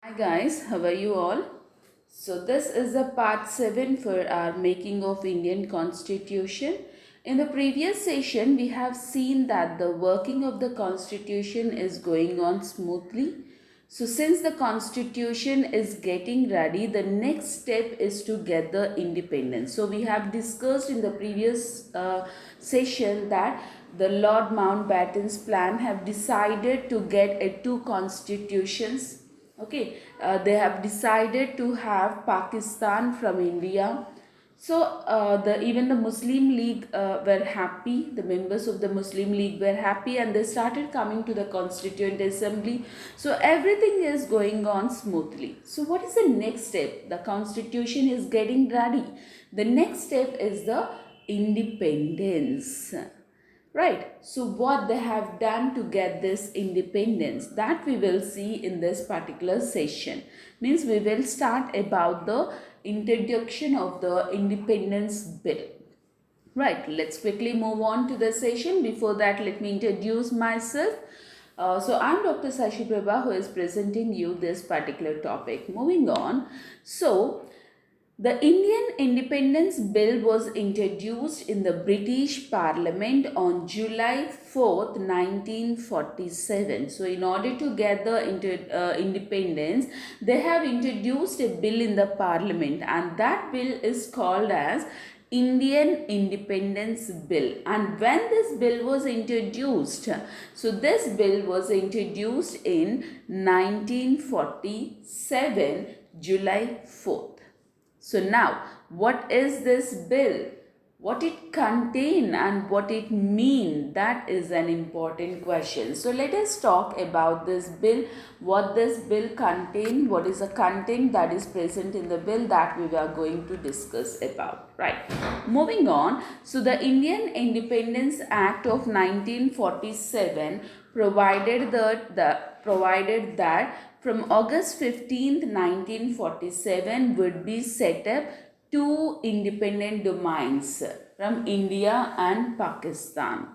Hi guys, how are you all? So this is the part 7 for our making of Indian Constitution. In the previous session, we have seen that the working of the Constitution is going on smoothly. So since the Constitution is getting ready, the next step is to get the independence. So we have discussed in the previous session that the Lord Mountbatten's plan have decided to get two constitutions. Okay, they have decided to have Pakistan from India. So the even the Muslim League were happy. The members of the Muslim League were happy, and they started coming to the Constituent Assembly. So everything is going on smoothly. So what is the next step? The Constitution is getting ready. The next step is the independence. Right. So what they have done to get this independence, that we will see in this particular session. Means we will start about the introduction of the independence bill. Right. Let's quickly move on to the session. Before that, let me introduce myself. So I'm Dr. Sashi Prabha, who is presenting you this particular topic. Moving on. So the Indian Independence Bill was introduced in the British Parliament on July 4th, 1947. So, in order to get the independence, they have introduced a bill in the Parliament, and that bill is called as Indian Independence Bill. And when this bill was introduced, so this bill was introduced in 1947, July 4th. So now, what is this bill? What it contain and what it mean? That is an important question. So let us talk about this bill, what this bill contain, what is the content that is present in the bill that we are going to discuss about. Right. Moving on. So the Indian Independence Act of 1947 provided that from August 15th, 1947 would be set up two independent domains from India and Pakistan.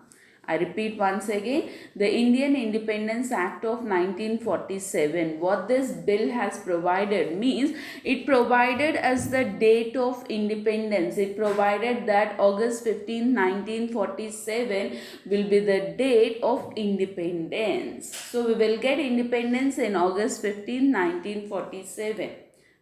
I repeat once again, the Indian Independence Act of 1947, what this bill has provided means, it provided as the date of independence. It provided that August 15, 1947 will be the date of independence. So we will get independence in August 15, 1947.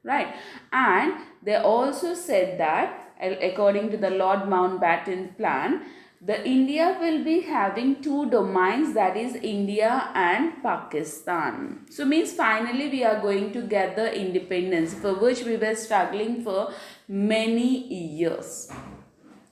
Right. And they also said that according to the Lord Mountbatten plan, the India will be having two domains, that is India and Pakistan. So means finally we are going to get the independence for which we were struggling for many years.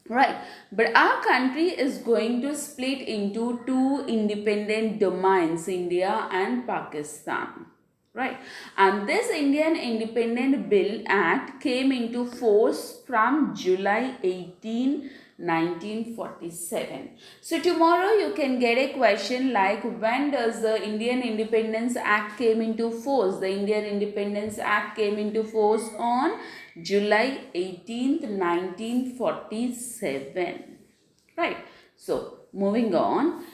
Right, but our country is going to split into two independent domains, India and Pakistan. Right, and this Indian Independent Bill Act came into force from July 18, 1947. So tomorrow you can get a question like, when does the Indian Independence Act came into force? The Indian Independence Act came into force on July 18th, 1947. Right. So moving on.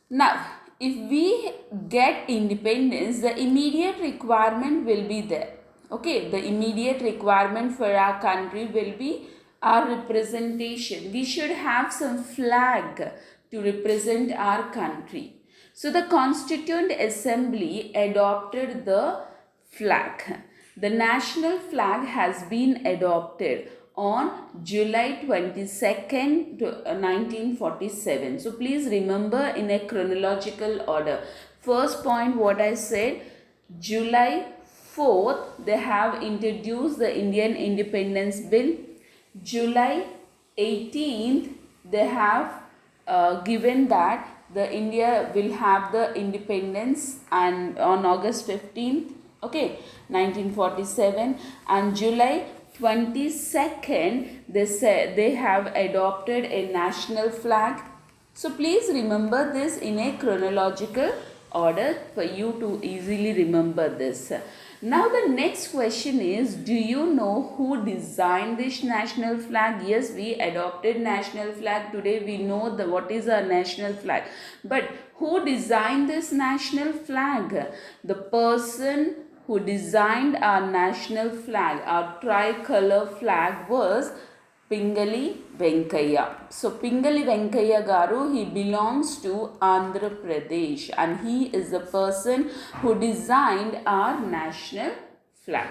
Now, if we get independence, the immediate requirement will be there. Okay, the immediate requirement for our country will be our representation. We should have some flag to represent our country. So the Constituent Assembly adopted the flag. The national flag has been adopted on July 22nd, 1947. So please remember in a chronological order. First point what I said, July 4th they have introduced the Indian Independence Bill. July 18th they have given that the India will have the independence, and on August 15th, okay, 1947, and July 22nd they say they have adopted a national flag. So please remember this in a chronological order for you to easily remember this. Now the next question is, do you know who designed this national flag? Yes, we adopted national flag. Today we know what is our national flag. But who designed this national flag? The person who designed our national flag, our tricolor flag, was Pingali Venkaya. So Pingali Venkaya Garu, he belongs to Andhra Pradesh and he is the person who designed our national flag.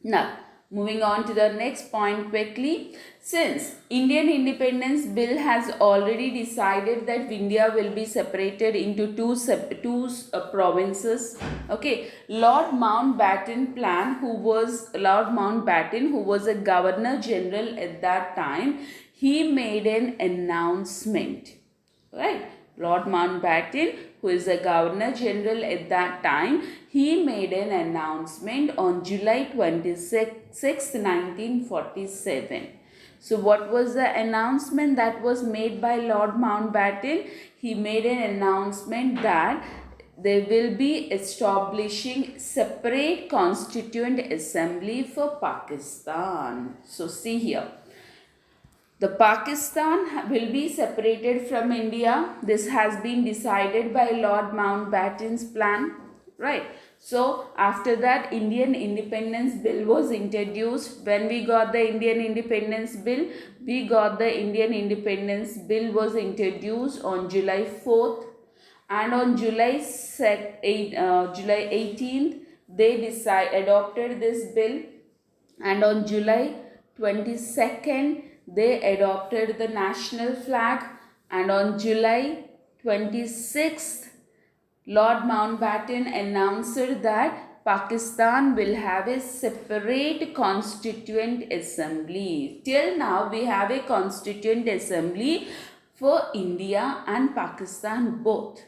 Now, moving on to the next point quickly. Since Indian Independence Bill has already decided that India will be separated into two provinces. Okay, Lord Mountbatten who was a Governor General at that time, he made an announcement. Right, Lord Mountbatten, who is a Governor General at that time, he made an announcement on July 26, 1947. So what was the announcement that was made by Lord Mountbatten? He made an announcement that they will be establishing separate constituent assembly for Pakistan. So see here. The Pakistan will be separated from India. This has been decided by Lord Mountbatten's plan, right? So after that, Indian Independence Bill was introduced. When we got the Indian Independence Bill, was introduced on July 4th, and on July 18th, they adopted this bill, and on July 22nd, they adopted the national flag, and on July 26th, Lord Mountbatten announced that Pakistan will have a separate constituent assembly. Till now, we have a constituent assembly for India and Pakistan both.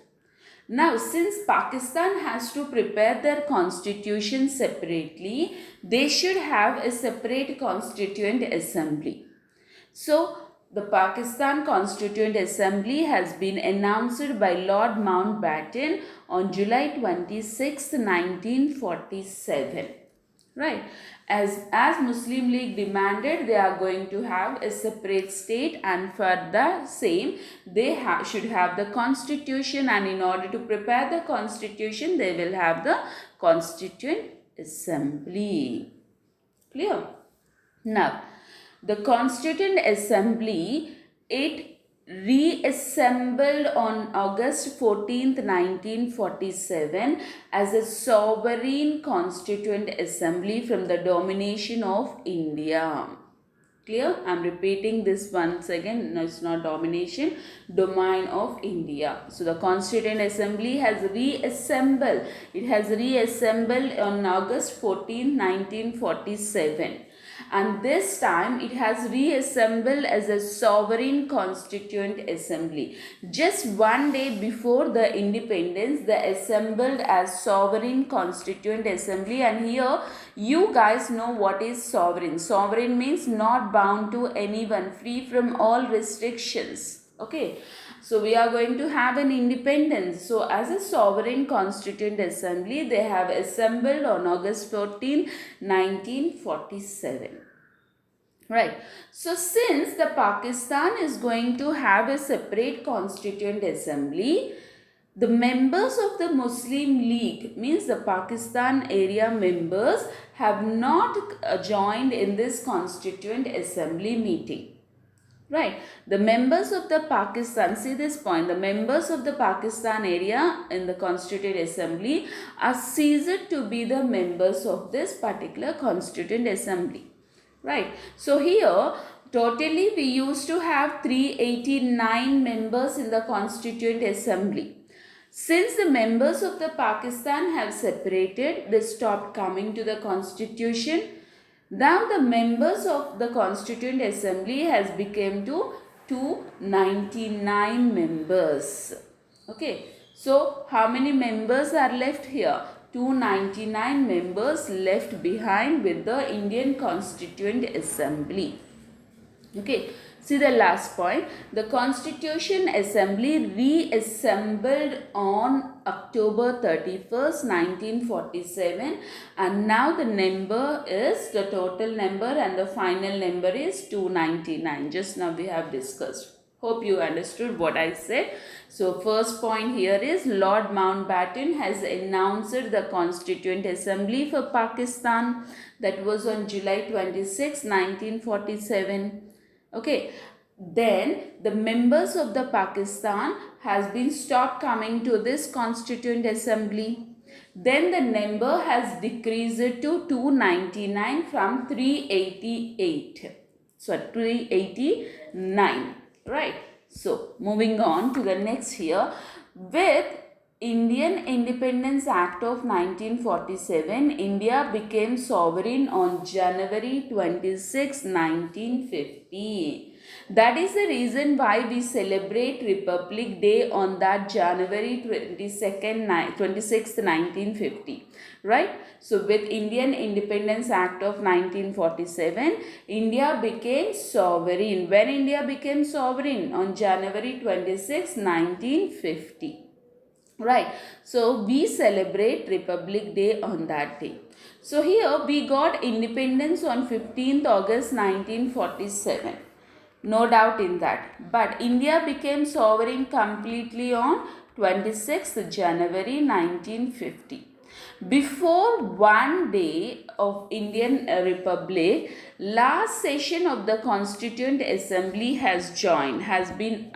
Now, since Pakistan has to prepare their constitution separately, they should have a separate constituent assembly. So, the Pakistan Constituent Assembly has been announced by Lord Mountbatten on July 26, 1947. Right. As Muslim League demanded, they are going to have a separate state, and for the same, they should have the constitution, and in order to prepare the constitution, they will have the Constituent Assembly. Clear? Now, the Constituent Assembly, it reassembled on August 14th, 1947 as a sovereign constituent assembly from the domination of India. Clear? I am repeating this once again. No, it's not domination, domain of India. So the Constituent Assembly has reassembled. It has reassembled on August 14th, 1947. And this time it has reassembled as a sovereign constituent assembly. Just one day before the independence, they assembled as sovereign constituent assembly. And here you guys know what is sovereign. Sovereign means not bound to anyone, free from all restrictions. Okay. So we are going to have an independence. So as a sovereign constituent assembly, they have assembled on August 14, 1947. Right. So since the Pakistan is going to have a separate constituent assembly, the members of the Muslim League, means the Pakistan area members, have not joined in this constituent assembly meeting. Right. The members of the Pakistan, see this point, the members of the Pakistan area in the Constituent Assembly are ceased to be the members of this particular Constituent Assembly. Right. So here, totally we used to have 389 members in the Constituent Assembly. Since the members of the Pakistan have separated, they stopped coming to the Constitution. Now the members of the Constituent Assembly has become to 299 members. Okay. So how many members are left here? 299 members left behind with the Indian Constituent Assembly. Okay. See the last point. The Constitution Assembly reassembled on October 31st, 1947, and now the number is, the total number and the final number is 299. Just now we have discussed. Hope you understood what I said. So first point here is Lord Mountbatten has announced the Constituent Assembly for Pakistan. That was on July 26, 1947. Okay. Then the members of the Pakistan has been stopped coming to this Constituent Assembly. Then the number has decreased to 299 from 388. So 389, right? So moving on to the next here, with Indian Independence Act of 1947, India became sovereign on January 26, 1950. That is the reason why we celebrate Republic Day on that January 26th, 1950. Right? So with Indian Independence Act of 1947, India became sovereign. When India became sovereign? On January 26, 1950. Right. So we celebrate Republic Day on that day. So here we got independence on 15th August 1947. No doubt in that. But India became sovereign completely on 26th January 1950. Before one day of Indian Republic, last session of the Constituent Assembly has been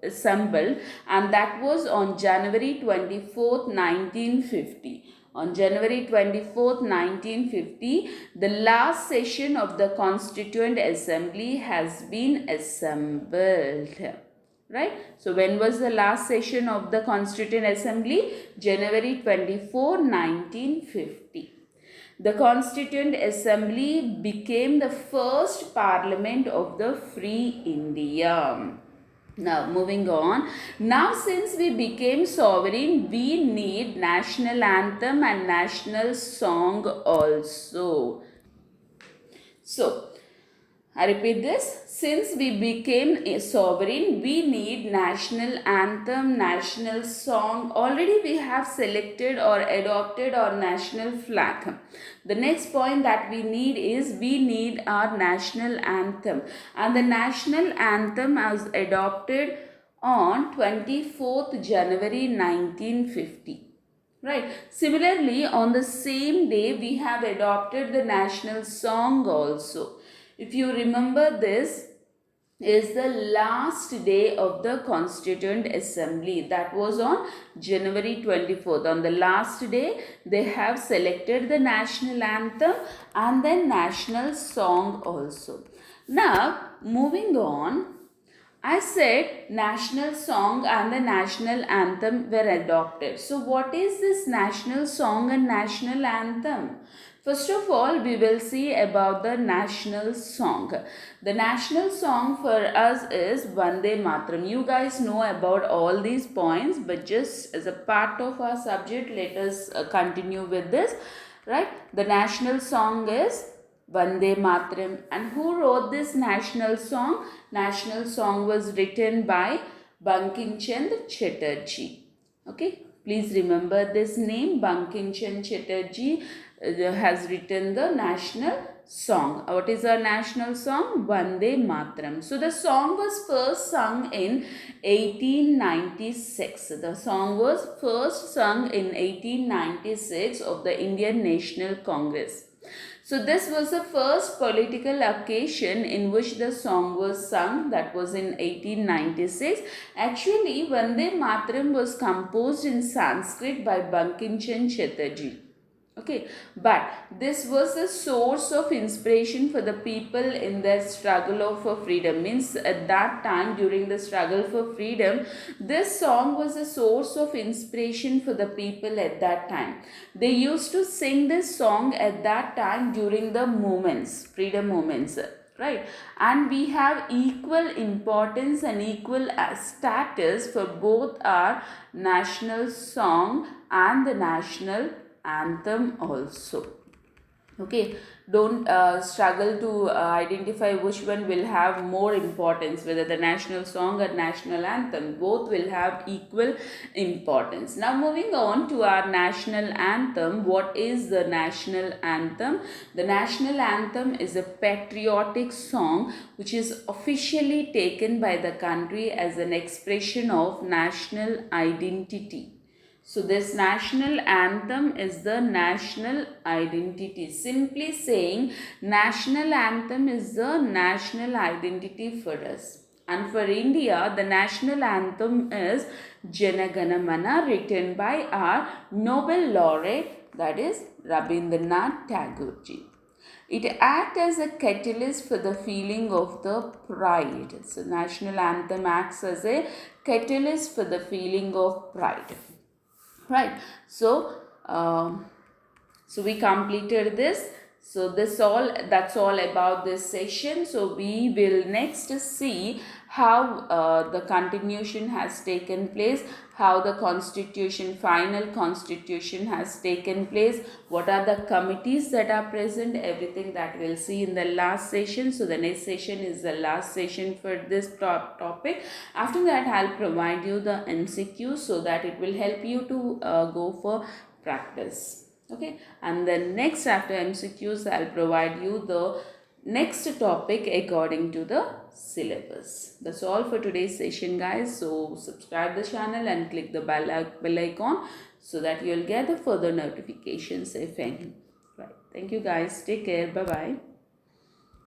assembled, and that was on January 24th, 1950. On January 24th, 1950, the last session of the Constituent Assembly has been assembled. Right? So when was the last session of the Constituent Assembly? January 24, 1950. The Constituent Assembly became the first parliament of the free India. Now moving on. Now since we became sovereign, we need national anthem and national song also. So I repeat this. Since we became a sovereign, we need national anthem, national song. Already we have selected or adopted our national flag. The next point that we need our national anthem. And the national anthem was adopted on 24th January 1950. Right. Similarly, on the same day, we have adopted the national song also. If you remember, this is the last day of the Constituent Assembly. That was on January 24th. On the last day, they have selected the national anthem and then national song also. Now, moving on. I said national song and the national anthem were adopted. So what is this national song and national anthem? First of all, we will see about the national song. The national song for us is Vande Mataram. You guys know about all these points, but just as a part of our subject, let us continue with this. Right? The national song is Vande Mataram. And who wrote this national song? National song was written by Bankim Chandra Chatterjee. Okay, please remember this name. Bankim Chandra Chatterjee has written the national song. What is our national song? Vande Mataram. So the song was first sung in 1896. The song was first sung in 1896 of the Indian National Congress. So this was the first political occasion in which the song was sung. That was in 1896. Actually, Vande Mataram was composed in Sanskrit by Bankim Chandra Chatterjee. Okay, but this was the source of inspiration for the people in their struggle for freedom. Means at that time, during the struggle for freedom, this song was a source of inspiration for the people at that time. They used to sing this song at that time during the movements, freedom movements. Right, and we have equal importance and equal status for both our national song and the national anthem also. Okay, don't struggle to identify which one will have more importance, whether the national song or national anthem. Both will have equal importance. Now, moving on to our national anthem. What is the national anthem? The national anthem is a patriotic song which is officially taken by the country as an expression of national identity. So, this national anthem is the national identity. Simply saying, national anthem is the national identity for us. And for India, the national anthem is Jana Gana Mana, written by our Nobel laureate, that is Rabindranath Tagore ji. It acts as a catalyst for the feeling of the pride. So, national anthem acts as a catalyst for the feeling of pride. Right. So we completed this. So that's all about this session. So we will next see how the continuation has taken place, how the final constitution has taken place, what are the committees that are present, everything that we'll see in the last session. So the next session is the last session for this topic. After that, I'll provide you the MCQ so that it will help you to go for practice. Okay, and then next after MCQs, I'll provide you the next topic according to the syllabus. That's all for today's session, guys. So subscribe the channel and click the bell icon so that you'll get the further notifications if any. Right. Thank you, guys. Take care. Bye bye.